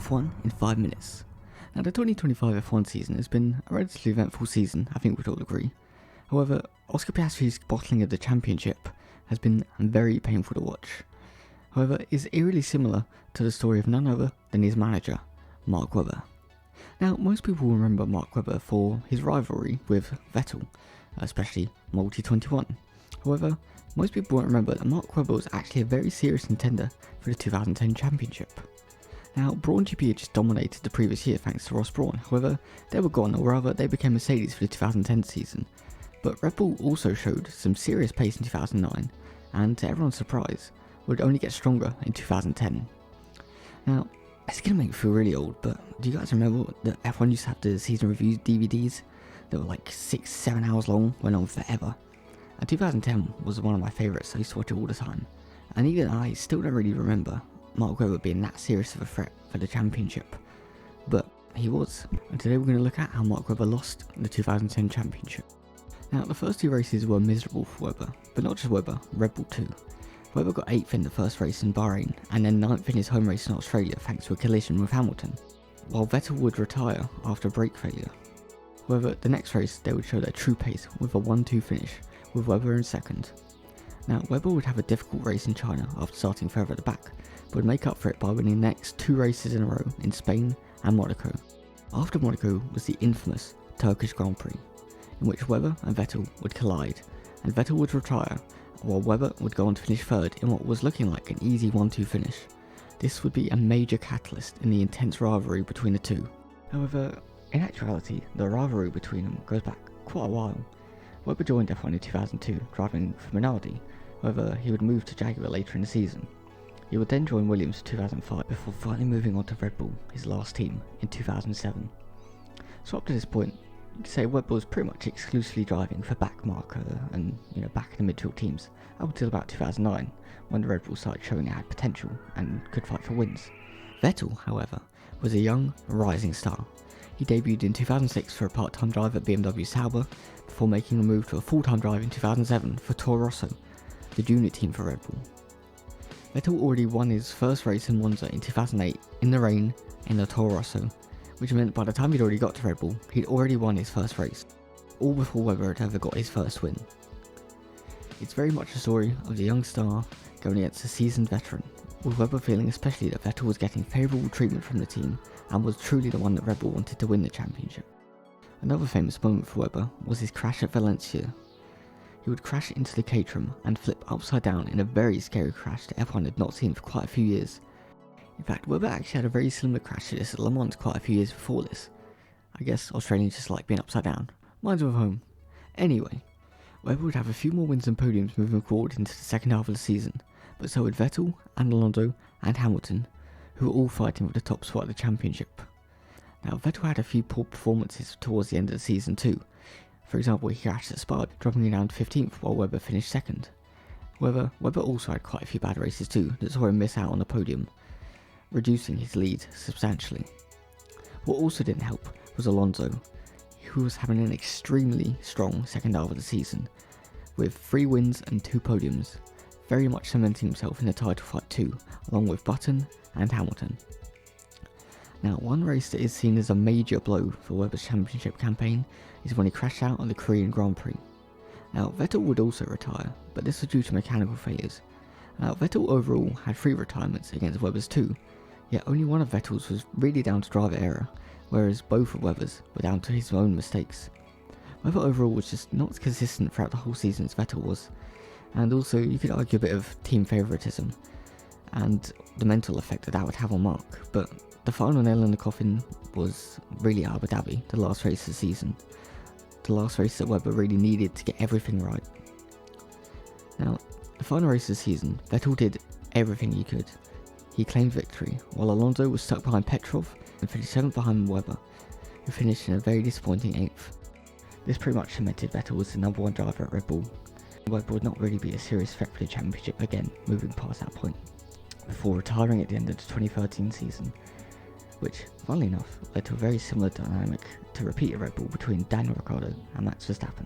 F1 in 5 minutes. Now, the 2025 F1 season has been a relatively eventful season, I think we'd all agree. However, Oscar Piastri's bottling of the championship has been very painful to watch. However, it's eerily similar to the story of none other than his manager, Mark Webber. Now, most people remember Mark Webber for his rivalry with Vettel, especially Multi-21. However, most people won't remember that Mark Webber was actually a very serious contender for the 2010 championship. Now, Brawn GP had just dominated the previous year thanks to Ross Brawn. However, they were gone, or rather they became Mercedes for the 2010 season. But Red Bull also showed some serious pace in 2009, and to everyone's surprise, would only get stronger in 2010. Now, it's going to make me feel really old, but do you guys remember that F1 used to have the season reviews DVDs that were like 6-7 hours long, went on forever? And 2010 was one of my favourites, I used to watch it all the time. And even I still don't really remember Mark Webber being that serious of a threat for the championship. But he was. And today we're going to look at how Mark Webber lost the 2010 championship. Now, the first two races were miserable for Webber, but not just Webber, Red Bull too. Webber got 8th in the first race in Bahrain, and then 9th in his home race in Australia thanks to a collision with Hamilton, while Vettel would retire after brake failure. However, the next race they would show their true pace with a 1-2 finish, with Webber in second. Now, Webber would have a difficult race in China after starting further at the back, but would make up for it by winning the next 2 races in a row in Spain and Monaco. After Monaco was the infamous Turkish Grand Prix, in which Webber and Vettel would collide, and Vettel would retire, while Webber would go on to finish third in what was looking like an easy 1-2 finish. This would be a major catalyst in the intense rivalry between the two. However, in actuality, the rivalry between them goes back quite a while. Webber joined F1 in 2002, driving for Minardi. However, he would move to Jaguar later in the season. He would then join Williams in 2005 before finally moving on to Red Bull, his last team, in 2007. So up to this point, you could say Webber was pretty much exclusively driving for backmarker and back in the midfield teams up until about 2009, when the Red Bull started showing it had potential and could fight for wins. Vettel, however, was a young, rising star. He debuted in 2006 for a part-time driver at BMW Sauber, before making a move to a full-time drive in 2007 for Toro Rosso, the junior team for Red Bull. Vettel already won his first race in Monza in 2008 in the rain in the Toro Rosso, which meant by the time he'd already got to Red Bull, he'd already won his first race, all before Webber had ever got his first win. It's very much a story of the young star going against a seasoned veteran, with Webber feeling especially that Vettel was getting favourable treatment from the team and was truly the one that Red Bull wanted to win the championship. Another famous moment for Webber was his crash at Valencia. He would crash into the Caterham and flip upside down in a very scary crash that F1 had not seen for quite a few years. In fact, Webber actually had a very similar crash to this at Le Mans quite a few years before this. I guess Australians just like being upside down. Mine's with home. Anyway, Webber would have a few more wins and podiums moving forward into the second half of the season, but so would Vettel and Alonso and Hamilton, who were all fighting for the top spot of the championship. Now, Vettel had a few poor performances towards the end of the season too. For example, he crashed at Spa, dropping down to 15th while Webber finished second. However, Webber also had quite a few bad races too that saw him miss out on the podium, reducing his lead substantially. What also didn't help was Alonso, who was having an extremely strong second half of the season, with 3 wins and 2 podiums, very much cementing himself in the title fight too, along with Button and Hamilton. Now, one race that is seen as a major blow for Webber's championship campaign is when he crashed out on the Korean Grand Prix. Now, Vettel would also retire, but this was due to mechanical failures. Now, Vettel overall had 3 retirements against Webber's 2, yet only one of Vettel's was really down to driver error, whereas both of Webber's were down to his own mistakes. Webber overall was just not as consistent throughout the whole season as Vettel was, and also you could argue a bit of team favouritism and the mental effect that would have on Mark, but the final nail in the coffin was really Abu Dhabi, the last race of the season. The last race that Webber really needed to get everything right. Now, the final race of the season, Vettel did everything he could. He claimed victory, while Alonso was stuck behind Petrov and finished 7th behind Webber, who finished in a very disappointing 8th. This pretty much cemented Vettel as the number 1 driver at Red Bull. Webber would not really be a serious threat for the championship again, moving past that point, before retiring at the end of the 2013 season, which, funnily enough, led to a very similar dynamic to repeat at Red Bull between Daniel Ricciardo and Max Verstappen.